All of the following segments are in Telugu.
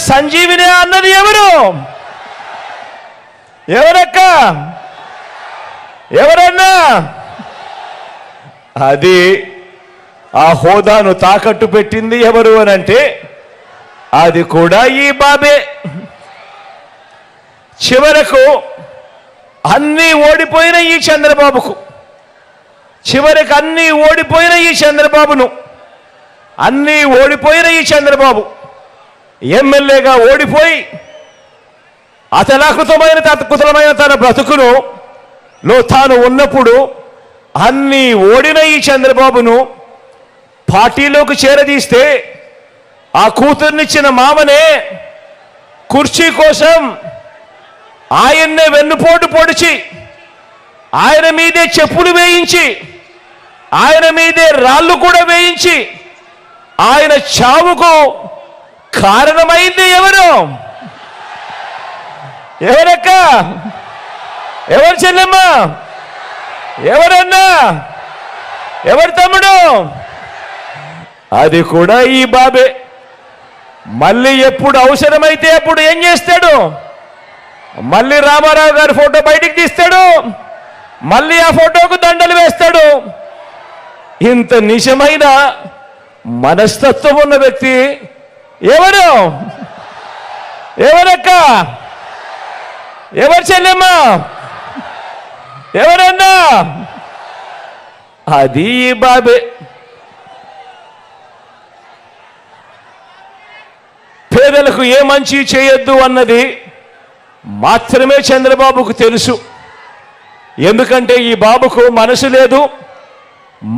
సంజీవిని అన్నది ఎవరు? ఎవరక్క? ఎవరన్నా? అది ఆ హోదాను తాకట్టు పెట్టింది ఎవరు అని అంటే అది కూడా ఈ బాబే. చివరకు అన్నీ ఓడిపోయిన ఈ చంద్రబాబుకు, చివరికి అన్నీ ఓడిపోయిన ఈ చంద్రబాబును, అన్నీ ఓడిపోయిన ఈ చంద్రబాబు ఎమ్మెల్యేగా ఓడిపోయి అతలాకుతమైన తన బ్రతుకును తాను ఉన్నప్పుడు అన్నీ ఓడిన ఈ చంద్రబాబును పార్టీలోకి చేరదీస్తే ఆ కూతుర్నిచ్చిన మామనే కుర్చీ కోసం ఆయన్నే వెన్నుపోటు పొడిచి, ఆయన మీదే చెప్పులు వేయించి, ఆయన మీదే రాళ్ళు కూడా వేయించి ఆయన చావుకు కారణమైంది ఎవరు? ఎవరక్క? ఎవరు చెల్లెమ్మ? ఎవరన్నా? ఎవరు తమ్ముడు? అది కూడా ఈ బాబే. మళ్ళీ ఎప్పుడు అవసరమైతే అప్పుడు ఏం చేస్తాడు? మళ్ళీ రామారావు గారి ఫోటో బయటికి తీస్తాడు, మళ్ళీ ఆ ఫోటోకు దండలు వేస్తాడు. ఇంత నిజమైన మనస్తత్వం ఉన్న వ్యక్తి ఎవరు? ఎవరక్క? ఎవరు చెల్లెమ్మ? ఎవరన్నా? అది ఈ బాబే. పేదలకు ఏ మంచి చేయొద్దు అన్నది మాత్రమే చంద్రబాబుకు తెలుసు. ఎందుకంటే ఈ బాబుకు మనసు లేదు,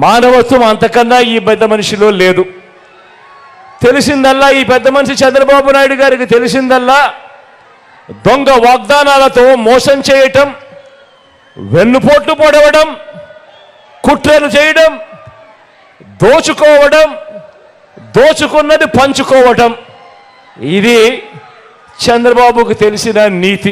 మానవత్వం అంతకన్నా ఈ పెద్ద మనిషిలో లేదు. తెలిసిందల్లా ఈ పెద్ద మనిషి చంద్రబాబు నాయుడు గారికి తెలిసిందల్లా దొంగ వాగ్దానాలతో మోసం చేయటం, వెన్నుపోట్లు పొడవడం, కుట్రలు చేయడం, దోచుకోవడం, దోచుకున్నది పంచుకోవటం. ఇది చంద్రబాబుకు తెలిసిన నీతి.